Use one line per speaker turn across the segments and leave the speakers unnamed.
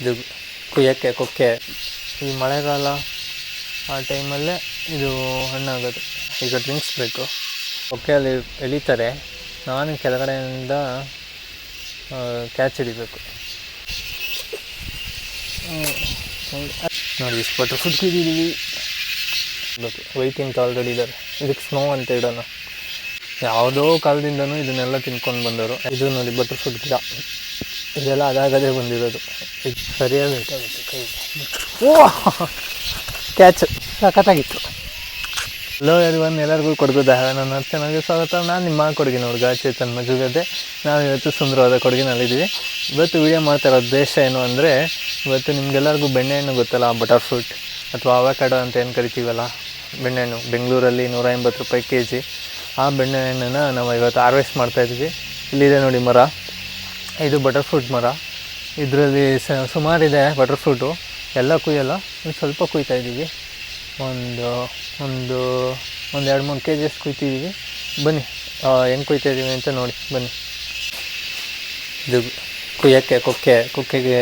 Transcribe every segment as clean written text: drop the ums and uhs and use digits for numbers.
ಇದು ಕುಯ್ಯೋಕ್ಕೆ ಕೊಕ್ಕೆ ಈ ಮಳೆಗಾಲ ಆ ಟೈಮಲ್ಲೇ ಇದು ಹಣ್ಣಾಗೋದು. ಈಗ ಡ್ರಿಂಕ್ಸ್ ಬೇಕು, ಕೊಕ್ಕೆಯಲ್ಲಿ ಎಳಿತಾರೆ, ನಾನು ಕೆಳಗಡೆಯಿಂದ ಕ್ಯಾಚ್ ಹಿಡಿಬೇಕು. ನೋಡಿ ಇಷ್ಟು ಬಟರ್ ಫ್ರೂಟ್ ಕುಯ್ದಿದ್ದೀವಿ. ವೈಟಿಂಗ್ ಆಲ್ರೆಡಿ ಇದ್ದಾರೆ. ಇದಕ್ಕೆ ಸ್ನೋ ಅಂತ ಇಡೋಣ. ಯಾವುದೋ ಕಾಲದಿಂದನೂ ಇದನ್ನೆಲ್ಲ ತಿನ್ಕೊಂಡು ಬಂದವರು. ಇದು ನೋಡಿ ಬಟರ್ ಫ್ರೂಟ್ ಗಿಡ, ಇದೆಲ್ಲ ಅದಾಗದೇ ಬಂದಿರೋದು. ಇದು ಸರಿಯಾಗಿ ಬೇಕಾಗುತ್ತೆ ಕೈ. ಓ ಕ್ಯಾಚ್ ಸಖತ್ತಾಗಿತ್ತು. ಹಲೋ ಎವ್ರಿವನ್, ಎಲ್ಲರಿಗೂ ಕೊಡಗುದ ನನ್ನ ಚೆನ್ನಾಗಿ ಸ್ವಾಗತ. ನಾನು ನಿಮ್ಮ ಕೊಡಗಿನ ಹುಡುಗ ಚೇತನ್ ಮಜುಗದ್ದೆ. ನಾವು ಇವತ್ತು ಸುಂದರವಾದ ಕೊಡಗಿನಲ್ಲಿದ್ದೀವಿ. ಇವತ್ತು ವೀಡಿಯೋ ಮಾಡ್ತಾ ಇರೋ ಉದ್ದೇಶ ಏನು ಅಂದರೆ, ಇವತ್ತು ನಿಮಗೆಲ್ಲರಿಗೂ ಬೆಣ್ಣೆಹಣ್ಣು ಗೊತ್ತಲ್ಲ, ಬಟರ್ ಫ್ರೂಟ್ ಅಥವಾ ಅವಕಾಡೋ ಅಂತ ಏನು ಕರಿತೀವಲ್ಲ, ಬೆಣ್ಣೆಹಣ್ಣು ಬೆಂಗಳೂರಲ್ಲಿ 180 ರೂಪಾಯಿ kg. ಆ ಬೆಣ್ಣೆಹಣ್ಣನ್ನು ನಾವು ಇವತ್ತು ಹಾರ್ವೆಸ್ಟ್ ಮಾಡ್ತಾಯಿದ್ವಿ. ಇಲ್ಲಿದೆ ನೋಡಿ ಮರ, ಇದು ಬಟರ್ ಫ್ರೂಟ್ ಮರ. ಇದರಲ್ಲಿ ಸುಮಾರಿದೆ ಬಟರ್ ಫ್ರೂಟು, ಎಲ್ಲ ಕುಯ್ಯಲ್ಲ, ಸ್ವಲ್ಪ ಕುಯ್ತಾಯಿದ್ದೀವಿ. ಒಂದು 2-3 kg ಅಷ್ಟು ಕುಯ್ತಿದ್ದೀವಿ. ಬನ್ನಿ ಹೆಂಗೆ ಕುಯ್ತಾಯಿದ್ದೀವಿ ಅಂತ ನೋಡಿ ಬನ್ನಿ. ಇದು ಕುಯ್ಯೋಕ್ಕೆ ಕೊಕ್ಕೆಗೆ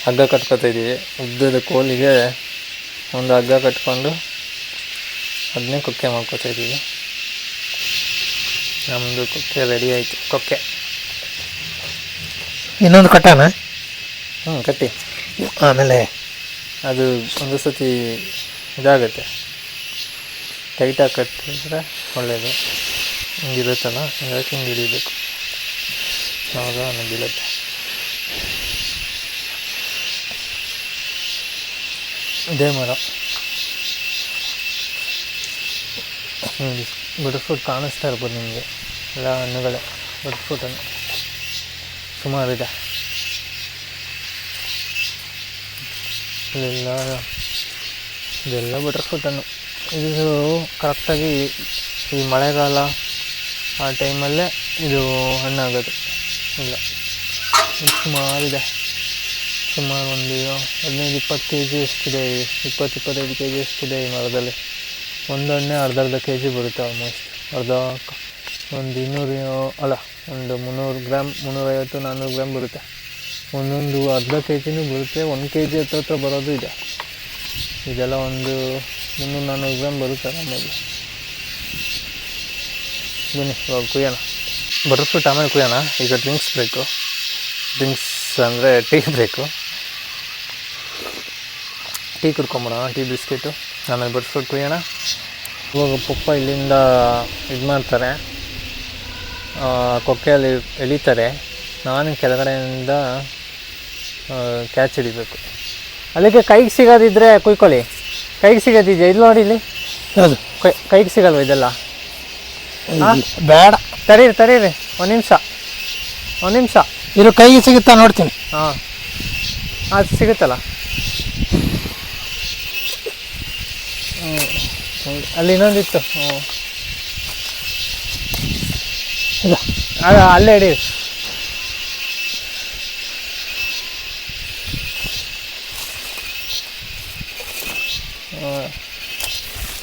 ಹಗ್ಗ ಕಟ್ಕೊತಾಯಿದ್ದೀವಿ. ಉದ್ದದ ಕೋಲಿಗೆ ಒಂದು ಹಗ್ಗ ಕಟ್ಕೊಂಡು ಅದನ್ನೇ ಕೊಕ್ಕೆ ಮಾಡ್ಕೊತಾಯಿದ್ದೀವಿ. ನಮ್ಮದು ಕೊಕ್ಕೆ ರೆಡಿ ಆಯಿತು. ಕೊಕ್ಕೆ
ಇನ್ನೊಂದು ಕಟ್ಟಾನ
ಕಟ್ಟಿ,
ಆಮೇಲೆ
ಅದು ಒಂದು ಸತಿ ಇದಾಗುತ್ತೆ, ಟೈಟಾಗಿ ಕಟ್ಟಿದ್ರೆ ಒಳ್ಳೆಯದು. ಹಿಂಗಿರುತ್ತಲ್ಲ, ಹಿಂಗಾಗಿ ಹಿಂಗೆ ಹಿಡಿಬೇಕು, ಆಗ ಬೀಳುತ್ತೆ. ಇದೇ ಮರ. ಬಟರ್ ಫ್ರೂಟ್ ಕಾಣಿಸ್ತಾ ಇರ್ಬೋದು ನಿಮಗೆ, ಎಲ್ಲ ಹಣ್ಣುಗಳೇ ಬಟರ್ ಫ್ರೂಟನ್ನು ಸುಮಾರಿದೆ. ಇದೆಲ್ಲ ಬಟರ್ ಫ್ರೂಟನ್ನು. ಇದು ಕರೆಕ್ಟಾಗಿ ಈ ಮಳೆಗಾಲ ಆ ಟೈಮಲ್ಲೇ ಇದು ಹಣ್ಣಾಗೋದು. ಇಲ್ಲ ಸುಮಾರಿದೆ, ಸುಮಾರು ಒಂದು 15-20 kg ಎಷ್ಟಿದೆ, 20-25 kg ಎಷ್ಟಿದೆ ಈ ಮರದಲ್ಲಿ. ಒಂದು ಹಣ್ಣೆ ಅರ್ಧ kg ಬರುತ್ತೆ. ಆಲ್ಮೋಸ್ಟ್ ಒಂದು 300 ಗ್ರಾಮ್ 350-400 ಗ್ರಾಮ್ ಬರುತ್ತೆ. ಒಂದೊಂದು ಅರ್ಧ kgನೂ ಬರುತ್ತೆ. 1 kg ಹತ್ರ ಬರೋದು ಇದೆ. ಇದೆಲ್ಲ ಒಂದು 300-400 ಗ್ರಾಮ್ ಬರುತ್ತೆ ಆಮೇಲೆ. ಬನ್ನಿ ಇವಾಗ ಕುಯ್ಯೋಣ ಬಟರ್ ಫ್ರೂಟ್, ಆಮೇಲೆ ಕುಯ್ಯೋಣ. ಈಗ ಡ್ರಿಂಕ್ಸ್ ಬೇಕು. ಡ್ರಿಂಕ್ಸ್ ಅಂದರೆ ಟೀ ಬೇಕು. ಟೀ ಕುಡ್ಕೊಂಬಿಡೋಣ, ಟೀ ಬಿಸ್ಕೆಟು, ಆಮೇಲೆ ಬಟರ್ ಫ್ರೂಟ್ ಕುಯ್ಯೋಣ. ಇವಾಗ ಪಪ್ಪ ಇಲ್ಲಿಂದ ಇದು ಮಾಡ್ತಾರೆ, ಕೊಕ್ಕೆಯಲ್ಲಿ ಎಳಿತಾರೆ, ನಾನು ಕೆಳಗಡೆಯಿಂದ ಕ್ಯಾಚ್ ಹಿಡಿಬೇಕು. ಅದಕ್ಕೆ ಕೈಗೆ ಸಿಗೋದಿದ್ರೆ ಕುಯ್ಕೊಳ್ಳಿ. ಕೈಗೆ ಸಿಗೋದಿದೆಯಾ? ಇಲ್ಲಿ ನೋಡಿ, ಇಲ್ಲಿ
ಹೌದು.
ಕೈಗೆ ಸಿಗಲ್ವ ಇದೆಲ್ಲ?
ಬೇಡ,
ತಡೀರಿ ಒಂದು ನಿಮಿಷ
ಇದು ಕೈಗೆ ಸಿಗುತ್ತಾ ನೋಡ್ತೀನಿ.
ಹಾಂ, ಅದು ಸಿಗುತ್ತಲ್ಲ. ಅಲ್ಲಿ ಇನ್ನೊಂದಿತ್ತು. ಅದು ಅಲ್ಲೇ ಹಿಡಿ.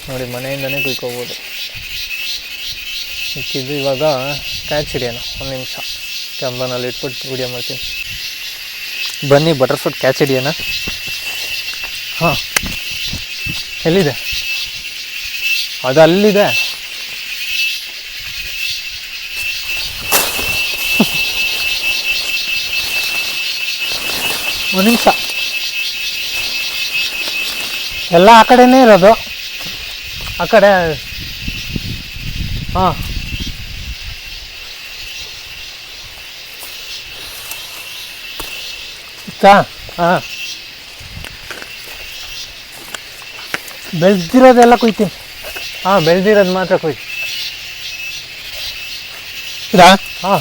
ನೋಡಿ, ಮನೆಯಿಂದನೇ ಕುಯ್ಕೋಬೋದು. ಸಿಕ್ಕಿದ್ದು. ಇವಾಗ ಕ್ಯಾಚ್ ಹಿಡಿಯೋಣ. ಒಂದು ನಿಮಿಷ ಕ್ಯಾಮ್ರಾನಲ್ಲಿ ಇಟ್ಬಿಟ್ಟು ವಿಡಿಯೋ ಮಾಡ್ತೀನಿ. ಬನ್ನಿ ಬಟರ್ ಫ್ರೂಟ್ ಕ್ಯಾಚ್ ಹಿಡಿಯೋಣ. ಹಾಂ, ಎಲ್ಲಿದೆ? ಅದು ಅಲ್ಲಿದೆ. ಒಂದು ನಿಮಿಷ,
ಎಲ್ಲ ಆ ಕಡೆನೇ ಇರೋದು.
ಆ ಕಡೆ. ಹಾಂ, ಹಾಂ,
ಬೆಳೆದಿರೋದೆಲ್ಲ ಕುಯ್ತೀನಿ.
ಹಾಂ, ಬೆಳೆದಿರೋದು ಮಾತ್ರ ಕೊಯ್ತು.
ಇದಾ?
ಹಾಂ,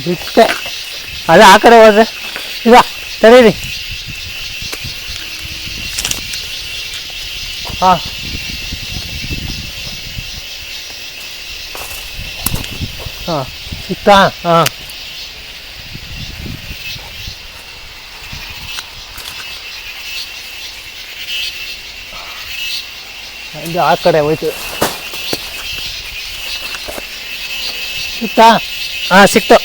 ಬಿಟ್ಟೆ.
ಅದೇ ಆ ಕಡೆ ಹೋದ್ರೆ ಇದಾ, ತಡೀರಿ. ಹಾಂ, ಹಾಂ,
ಸಿಕ್ತಾ?
ಹಾಂ, ಇದು ಆ ಕಡೆ ಹೋಯ್ತು.
ಸಿಕ್ತಾ?
ಹಾಂ, ಸಿಕ್ತು.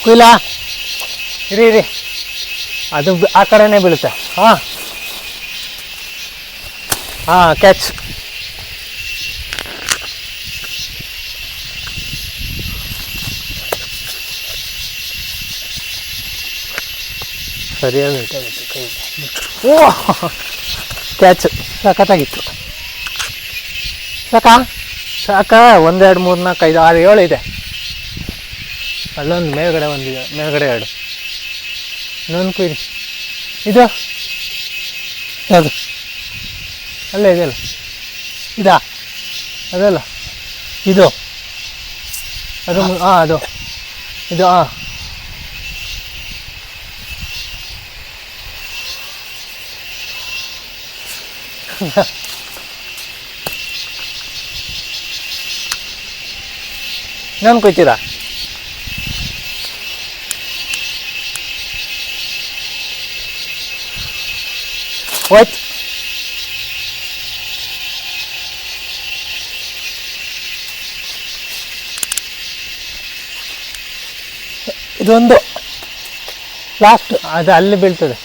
ಕುಯ್ಲಾ?
ಇರಿ ಅದು ಆ ಕಡೆನೇ ಬೀಳುತ್ತೆ. ಹಾಂ ಹಾಂ, ಕ್ಯಾಚ್. ಸರಿಯಾಗಿ ಇಟ್ಟಾಗುತ್ತೆ ಕೈ. ಓ, ಕ್ಯಾಚ್.
ಸಖತ್ತಾಗಿತ್ತು.
ಸಾಕ 1 2 3 4 5 6 7 ಇದೆ. ಅಲ್ಲೊಂದು ಮೇಲ್ಗಡೆ ಒಂದಿದೆ, ಮೇಲ್ಗಡೆ 2. ಇನ್ನೊಂದು ಕುಯ್ದು. ಇದು
ಯಾವುದು?
ಅಲ್ಲೇ ಇದೆಯಲ್ಲ,
ಇದಾ?
ಅದಲ್ಲ,
ಇದು
ಅದು ಹಾಂ, ಅದು ಇದು ಹಾಂ. ಇನ್ನೊಂದು ಕುಯ್ತೀರಾ? ಹೋಯ್ತು.
ಇದೊಂದು ಲಾಸ್ಟ್.
ಅದು ಅಲ್ಲಿ ಬೀಳ್ತದೆ.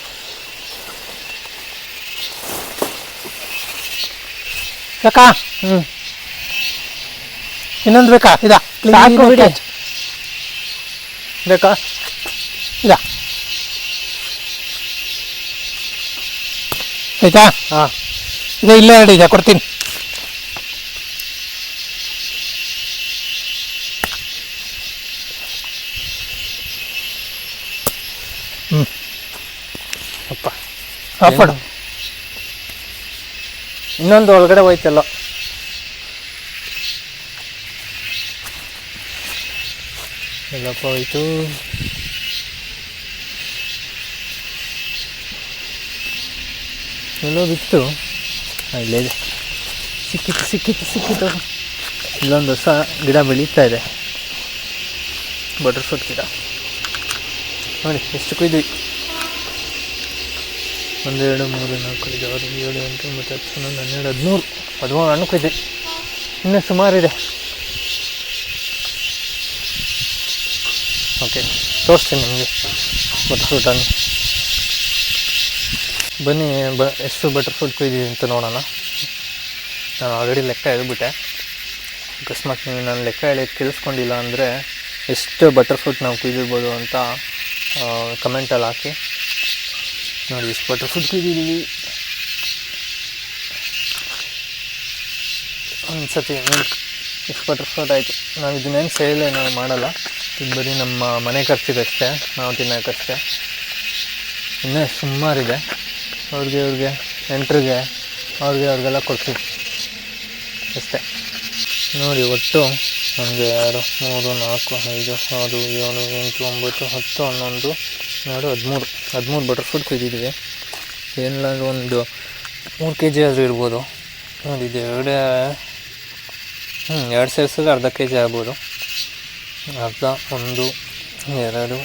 ಸಾಕಾ? ಇನ್ನೊಂದು ಬೇಕಾ? ಇದಾ?
ಸಾಕು ಬಿಡಿ. ಬೇಕಾ?
ಇದಾ? ಆಯ್ತಾ?
ಹಾಂ,
ಇದೆ, ಇಲ್ಲೇ 2 ಇದೆ, ಕೊಡ್ತೀನಿ.
ಅಪ್ಪ
ಆಫ್ ಮಾಡು.
ಇನ್ನೊಂದು ಒಳಗಡೆ ಹೋಯ್ತಲ್ಲ. ಎಲ್ಲಪ್ಪ ಹೋಯ್ತು. ಎಲ್ಲೋ ಬಿತ್ತು. ಇಲ್ಲೇ ಇದೆ. ಸಿಕ್ಕಿತ್ತು. ಇಲ್ಲೊಂದು ಹೊಸ ಗಿಡ ಬೆಳೀತಾ ಇದೆ, ಬಟರ್ ಫ್ರೂಟ್ ಗಿಡ. ನೋಡಿ ಎಷ್ಟು ಕುಯ್ದ್ವಿ. 1 2 3 4 5 6 7 8 9 10 11 12 13 ಹಣ್ಣು ಕುಯ್ದ್ವಿ. ಇನ್ನೂ ಸುಮಾರಿದೆ. ಓಕೆ, ತೋರಿಸ್ತೀನಿ ನಿಮಗೆ ಬಟರ್ ಫ್ರೂಟ್ ಹಣ್ಣು. ಬನ್ನಿ, ಎಷ್ಟು ಬಟರ್ ಫ್ರೂಟ್ ಕುಯ್ದಿದೆ ಅಂತ ನೋಡೋಣ. ನಾನು ಆಲ್ರೆಡಿ ಲೆಕ್ಕ ಹೇಳ್ಬಿಟ್ಟೆ. ಅಕಸ್ಮಾತ್ ನೀವು ನಾನು ಲೆಕ್ಕ ಹೇಳಿ ಕೇಳಿಸ್ಕೊಂಡಿಲ್ಲ ಅಂದರೆ ಎಷ್ಟು ಬಟರ್ ಫ್ರೂಟ್ ನಾವು ಕುಯ್ದಿರ್ಬೋದು ಅಂತ ಕಮೆಂಟಲ್ಲಿ ಹಾಕಿ. ನೋಡಿ, ಎಷ್ಟು ಬಟರ್ ಫ್ರೂಟ್ ಕುಯ್ದಿದ್ದೀವಿ. ಒಂದು ಸತಿ ನೋಡಿ ಎಷ್ಟು ಬಟರ್ ಫ್ರೂಟ್ ಆಯಿತು. ನಾವು ಇದನ್ನೇನು ಸೇಲ್ ನಾವು ಮಾಡಲ್ಲ, ಇದು ಬರೀ ನಮ್ಮ ಮನೆ ಖರ್ಚಿಗಷ್ಟೇ, ನಾವು ತಿನ್ನೋಕ್ಕಷ್ಟೇ. ಇನ್ನೂ ಸುಮಾರಿದೆ. ಅವ್ರಿಗೆ ನೆಂಟರಿಗೆ ಅವ್ರಿಗೆಲ್ಲ ಕೊಡ್ತೀವಿ ಅಷ್ಟೇ. ನೋಡಿ, ಒಟ್ಟು 1 2 3 4 5 6 7 8 9 10 11 12 13 ಬಟರ್ ಫ್ರೂಟ್ ಕುಯ್ದಿದ್ದೀವಿ. ಏನಿಲ್ಲ ಅಂದರೆ ಒಂದು 3 kg ಆದರೂ ಇರ್ಬೋದು. ನೋಡಿ, ಇದು 2 ಸೇರಿಸಿದ್ರೆ ಅರ್ಧ kg ಆಗ್ಬೋದು. ಅರ್ಧ 1 2 3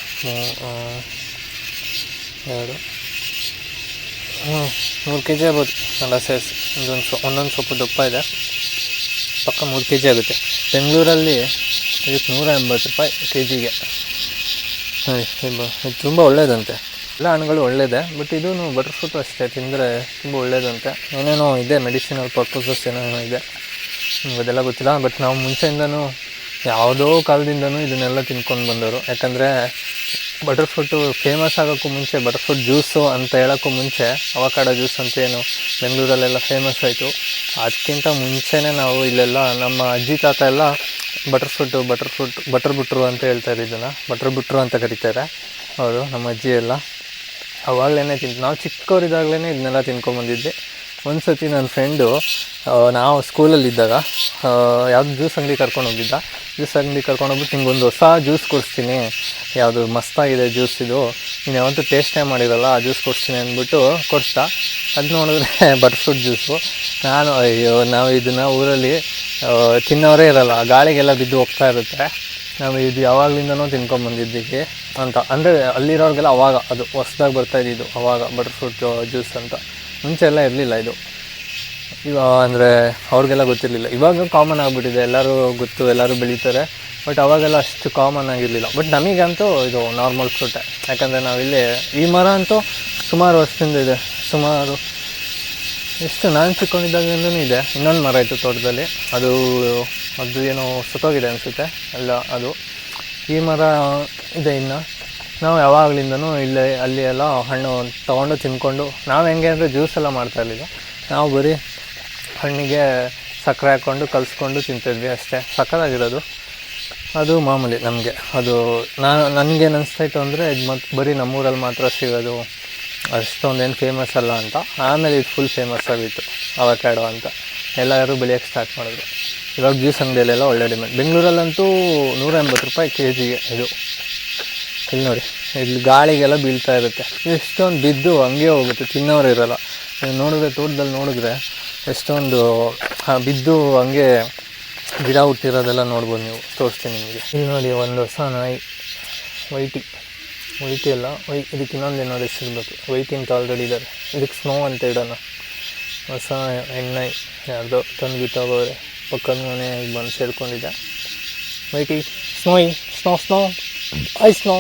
kg ಆಗ್ಬೋದು ಎಲ್ಲ ಸೇರಿಸಿ. ಒಂದೊಂದು ಸ್ವಲ್ಪ ದಪ್ಪ ಇದೆ, ಪಕ್ಕ 3 kg ಆಗುತ್ತೆ. ಬೆಂಗಳೂರಲ್ಲಿ ಇದಕ್ಕೆ 180 ರೂಪಾಯಿ kgಗೆ. ಇದು ತುಂಬ ಒಳ್ಳೆಯದಂತೆ. ಎಲ್ಲ ಹಣ್ಣುಗಳು ಒಳ್ಳೆಯದೇ, ಬಟ್ ಇದೂ ಬಟರ್ ಫ್ರೂಟು ಅಷ್ಟೇ, ತಿಂದರೆ ತುಂಬ ಒಳ್ಳೆಯದಂತೆ. ಏನೇನೋ ಇದೆ, ಮೆಡಿಸಿನಲ್ ಪರ್ಪಸಸ್ ಏನೇನೋ ಇದೆ, ಅದೆಲ್ಲ ಗೊತ್ತಿಲ್ಲ. ಬಟ್ ನಾವು ಮುಂಚೆಯಿಂದನೂ ಯಾವುದೋ ಕಾಲದಿಂದನೂ ಇದನ್ನೆಲ್ಲ ತಿನ್ಕೊಂಡು ಬಂದವರು. ಯಾಕಂದರೆ ಬಟರ್ ಫ್ರೂಟು ಫೇಮಸ್ ಆಗೋಕ್ಕೂ ಮುಂಚೆ, ಬಟರ್ ಫ್ರೂಟ್ ಜ್ಯೂಸು ಅಂತ ಹೇಳೋಕ್ಕೂ ಮುಂಚೆ, ಅವಕಾಡೋ ಜ್ಯೂಸ್ ಅಂತ ಏನು ಬೆಂಗಳೂರಲ್ಲೆಲ್ಲ ಫೇಮಸ್ ಆಯಿತು. ಅದಕ್ಕಿಂತ ಮುಂಚೆನೇ ನಾವು ಇಲ್ಲೆಲ್ಲ ನಮ್ಮ ಅಜ್ಜಿ ತಾತ ಎಲ್ಲ ಬಟರ್ ಬಿಟ್ರು ಅಂತ ಹೇಳ್ತಾರೆ. ಇದನ್ನು ಬಟರ್ ಬಿಟ್ರು ಅಂತ ಕರೀತಾರೆ ಅವರು, ನಮ್ಮ ಅಜ್ಜಿ ಎಲ್ಲ. ಅವಾಗಲೇ ನಾವು ಚಿಕ್ಕವರಿದ್ದಾಗಲೇ ಇದನ್ನೆಲ್ಲ ತಿನ್ಕೊಂಬಂದಿದ್ದೆ. ಒಂದು ಸತಿ ನನ್ನ ಫ್ರೆಂಡು, ನಾವು ಸ್ಕೂಲಲ್ಲಿದ್ದಾಗ ಯಾವುದು ಜ್ಯೂಸ್ ಅಂಗಡಿ ಕರ್ಕೊಂಡೋಗಿದ್ದ. ಜ್ಯೂಸ್ ಅಂಗಡಿ ಕರ್ಕೊಂಡೋಗ್ಬಿಟ್ಟು ನಿಂಗೊಂದು ಹೊಸ ಜ್ಯೂಸ್ ಕೊಡಿಸ್ತೀನಿ, ಯಾವುದು ಮಸ್ತಾಗಿದೆ ಜ್ಯೂಸ್ ಇದು, ನೀನು ಯಾವತ್ತೂ ಟೇಸ್ಟೇ ಮಾಡಿರಲ್ಲ, ಆ ಜ್ಯೂಸ್ ಕೊಡಿಸ್ತೀನಿ ಅಂದ್ಬಿಟ್ಟು ಕೊಡಿಸ್ತಾ. ಅದು ನೋಡಿದ್ರೆ ಬಟರ್ ಫ್ರೂಟ್ ಜ್ಯೂಸು. ನಾನು ಅಯ್ಯೋ, ನಾವು ಇದನ್ನು ಊರಲ್ಲಿ ತಿನ್ನೋರೇ ಇರಲ್ಲ, ಗಾಳಿಗೆಲ್ಲ ಬಿದ್ದು ಹೋಗ್ತಾ ಇರುತ್ತೆ, ನಾವು ಇದು ಯಾವಾಗಲಿಂದನೂ ತಿನ್ಕೊಂಬಂದಿದ್ದೀವಿ ಅಂತ. ಅಂದರೆ ಅಲ್ಲಿರೋರಿಗೆಲ್ಲ ಅವಾಗ ಅದು ಹೊಸ್ದಾಗಿ ಬರ್ತಾಯಿದ್ದು, ಅವಾಗ ಬಟರ್ ಫ್ರೂಟ್ ಜ್ಯೂಸ್ ಅಂತ. ಮುಂಚೆ ಎಲ್ಲ ಇರಲಿಲ್ಲ ಇದು. ಇವಾಗ ಅಂದರೆ ಅವ್ರಿಗೆಲ್ಲ ಗೊತ್ತಿರಲಿಲ್ಲ. ಇವಾಗ ಕಾಮನ್ ಆಗಿಬಿಟ್ಟಿದೆ, ಎಲ್ಲರೂ ಗೊತ್ತು, ಎಲ್ಲರೂ ಬೆಳೀತಾರೆ. ಬಟ್ ಅವಾಗೆಲ್ಲ ಅಷ್ಟು ಕಾಮನ್ ಆಗಿರಲಿಲ್ಲ. ಬಟ್ ನಮಗಂತೂ ಇದು ನಾರ್ಮಲ್ ಫ್ರೂಟೇ, ಯಾಕಂದರೆ ನಾವಿಲ್ಲಿ ಈ ಮರ ಅಂತೂ ಸುಮಾರು ವರ್ಷದಿಂದ ಇದೆ. ಸುಮಾರು ಎಷ್ಟು ನಾನು ಚಿಕ್ಕವನಿದ್ದಾಗಿಂದನೂ ಇದೆ. ಇನ್ನೊಂದು ಮರ ಇತ್ತು ತೋಟದಲ್ಲಿ, ಅದು ಏನೋ ಸುತ್ತೋಗಿದೆ ಅನಿಸುತ್ತೆ ಅಲ್ಲ ಅದು. ಈ ಮರ ಇದೆ ಇನ್ನು. ನಾವು ಯಾವಾಗಲಿಂದನೂ ಇಲ್ಲೇ ಅಲ್ಲಿ ಎಲ್ಲ ಹಣ್ಣು ತೊಗೊಂಡು ತಿಂದ್ಕೊಂಡು, ನಾವು ಹೆಂಗೆ ಅಂದರೆ ಜ್ಯೂಸ್ ಎಲ್ಲ ಮಾಡ್ತಾಯಿರಲಿಲ್ಲ, ನಾವು ಬರೀ ಹಣ್ಣಿಗೆ ಸಕ್ಕರೆ ಹಾಕ್ಕೊಂಡು ಕಲಿಸ್ಕೊಂಡು ತಿಂತಿದ್ವಿ ಅಷ್ಟೇ. ಸಕ್ಕತ್ತಾಗಿರೋದು ಅದು ಮಾಮೂಲಿ ನಮಗೆ. ಅದು ನನಗೇನು ಅನಿಸ್ತಾಯಿತ್ತು ಅಂದರೆ ಇದು ಮತ್ತು ಬರೀ ನಮ್ಮೂರಲ್ಲಿ ಮಾತ್ರ ಸಿಗೋದು, ಅಷ್ಟೊಂದೇನು ಫೇಮಸ್ ಅಲ್ಲ ಅಂತ. ಆಮೇಲೆ ಇದು ಫುಲ್ ಫೇಮಸ್ ಆಗಿತ್ತು ಅವಕ್ಯಾಡೋ ಅಂತ, ಎಲ್ಲರೂ ಬೆಳೆಯೋಕ್ಕೆ ಸ್ಟಾರ್ಟ್ ಮಾಡಿದ್ರು. ಇವಾಗ ಜ್ಯೂಸ್ ಅಂಗಡಿಯಲ್ಲೆಲ್ಲ ಒಳ್ಳೆ ಡಿಮ್ಯಾಂಡ್. ಬೆಂಗಳೂರಲ್ಲಂತೂ 180 ರೂಪಾಯಿ kg ಇದು. ಇಲ್ಲಿ ನೋಡಿ, ಇಲ್ಲಿ ಗಾಳಿಗೆಲ್ಲ ಬೀಳ್ತಾ ಇರುತ್ತೆ, ಎಷ್ಟೊಂದು ಬಿದ್ದು ಹಂಗೆ ಹೋಗುತ್ತೆ, ತಿನ್ನೋರು ಇರೋಲ್ಲ. ನೀವು ನೋಡಿದ್ರೆ ತೋಟದಲ್ಲಿ ನೋಡಿದ್ರೆ ಎಷ್ಟೊಂದು ಬಿದ್ದು ಹಂಗೆ ಗಿಡ ಹುಟ್ಟಿರೋದೆಲ್ಲ ನೋಡ್ಬೋದು ನೀವು. ತೋರಿಸ್ತೀನಿ ನಿಮಗೆ. ಇಲ್ಲಿ ನೋಡಿ ಒಂದು ಹೊಸ ನಾಯಿ, ವೈಟಿ ಅಲ್ಲ ಇದಕ್ಕೆ ಇನ್ನೊಂದು ಏನೋ ಹೆಸರಿರ್ಬೇಕು. ವೈಟಿ ಅಂತ ಆಲ್ರೆಡಿ ಇದ್ದಾರೆ, ಇದಕ್ಕೆ ಸ್ನೋ ಅಂತ ಇಡೋಣ. ಹೊಸ ಹೆಣ್ಣಾಯಿ ಯಾರ್ದೋ ತಂದು ಬಿತ್ತೋಗೋರೆ, ಪಕ್ಕದ ಮನೆಯಾಗಿ ಬಂದು ಸೇರ್ಕೊಂಡಿದ್ದೆ. ವೈಟಿ ಸ್ನೋ ಐ ಸ್ನೋ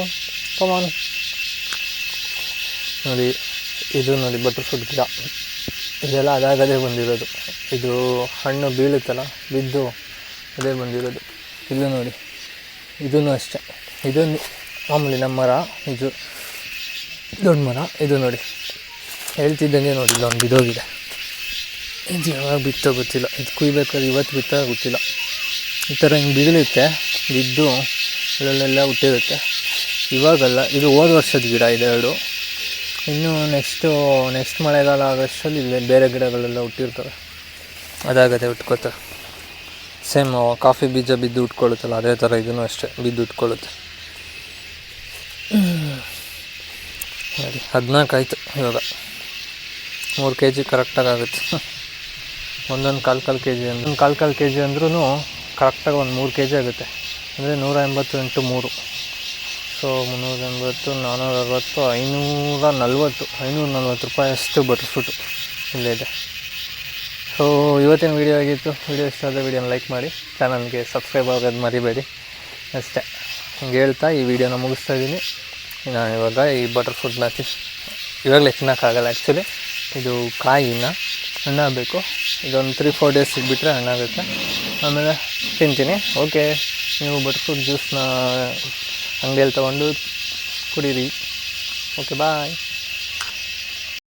ಕಮಾನ್. ನೋಡಿ ಇದು ನೋಡಿ ಬಟರ್ಫ್ರೂಟ್ ಗಿಡ, ಇದೆಲ್ಲ ಅದಾಗದೇ ಬಂದಿರೋದು. ಇದು ಹಣ್ಣು ಬೀಳುತ್ತಲ್ಲ, ಬಿದ್ದು ಅದೇ ಬಂದಿರೋದು. ಇದು ನೋಡಿ, ಇದೂ ಅಷ್ಟೇ. ಇದು ಮಾಮೂಲಿ ನಮ್ಮ ಮರ, ಇದು ದೊಡ್ಡ ಮರ. ಇದು ನೋಡಿ ಹೇಳ್ತಿದ್ದಂಗೆ ನೋಡಿ, ಇಲ್ಲೊಂದು ಬಿದ್ದೋಗಿದೆ. ಇದು ಯಾವಾಗ ಬಿತ್ತೋ ಗೊತ್ತಿಲ್ಲ, ಇದು ಕುಯ್ಬೇಕಾದ್ರೆ ಇವತ್ತು ಬಿತ್ತೋ ಗೊತ್ತಿಲ್ಲ. ಈ ಥರ ಹಿಂಗೆ ಬೀಳುತ್ತೆ, ಬಿದ್ದು ಇಲ್ಲೆಲ್ಲ ಹುಟ್ಟಿರುತ್ತೆ. ಇವಾಗಲ್ಲ, ಇದು ಹೋದ ವರ್ಷದ ಗಿಡ ಇದೆರಡು. ಇನ್ನು ನೆಕ್ಸ್ಟ್ ಮಳೆಗಾಲ ಆಗೋಷ್ಟರಲ್ಲಿ ಇಲ್ಲೇ ಬೇರೆ ಗಿಡಗಳೆಲ್ಲ ಹುಟ್ಟಿರ್ತವೆ, ಅದಾಗದೆ ಉಟ್ಕೋತಾರೆ. ಸೇಮ್ ಕಾಫಿ ಬೀಜ ಬಿದ್ದು ಉಟ್ಕೊಳ್ಳುತ್ತಲ್ಲ, ಅದೇ ಥರ ಇದೂ ಅಷ್ಟೇ ಬಿದ್ದು ಉಟ್ಕೊಳ್ಳುತ್ತೆ. ನೋಡಿ 14 ಆಯಿತು ಇವಾಗ. 3 kg ಕರೆಕ್ಟಾಗಿ ಆಗುತ್ತೆ. ಒಂದೊಂದು ಕಾಲು kg ಅಂದ್ರೆ ಕಾಲು kg ಅಂದ್ರೂ ಕರೆಕ್ಟಾಗಿ ಒಂದು 3 kg ಆಗುತ್ತೆ. ಅಂದರೆ 180 × 3, ಸೊ 380, 460, 540 ರೂಪಾಯಿ ಅಷ್ಟು ಬಟರ್ಫ್ರೂಟು ಇಲ್ಲೇ ಇದೆ. ಸೊ ಇವತ್ತಿನ ವೀಡಿಯೋ ಆಗಿತ್ತು. ವೀಡಿಯೋ ಇಷ್ಟ ಆದರೆ ವೀಡಿಯೋನ ಲೈಕ್ ಮಾಡಿ, ಚಾನಲ್ಗೆ ಸಬ್ಸ್ಕ್ರೈಬ್ ಆಗೋದು ಮರಿಬೇಡಿ ಅಷ್ಟೇ. ಹಿಂಗೆ ಹೇಳ್ತಾ ಈ ವಿಡಿಯೋನ ಮುಗಿಸ್ತಾ ಇದ್ದೀನಿ. ನಾನು ಇವಾಗ ಈ ಬಟರ್ಫ್ರೂಟ್ನ ಇವಾಗಲೇ ತಿನ್ನೋಕ್ಕಾಗಲ್ಲ ಆ್ಯಕ್ಚುಲಿ, ಇದು ಕಾಯಿನ ಹಣ್ಣಾಗಬೇಕು. ಇದೊಂದು 3-4 ಡೇಸ್ ಸಿಗ್ಬಿಟ್ರೆ ಹಣ್ಣಾಗುತ್ತೆ, ಆಮೇಲೆ ತಿಂತೀನಿ. ಓಕೆ, ನೀವು ಬಟರ್ಫ್ರೂಟ್ ಜ್ಯೂಸ್ನ ಅಂಗಡಿಯಲ್ಲಿ ತೊಗೊಂಡು ಕುಡೀರಿ. ಓಕೆ, ಬಾಯ್.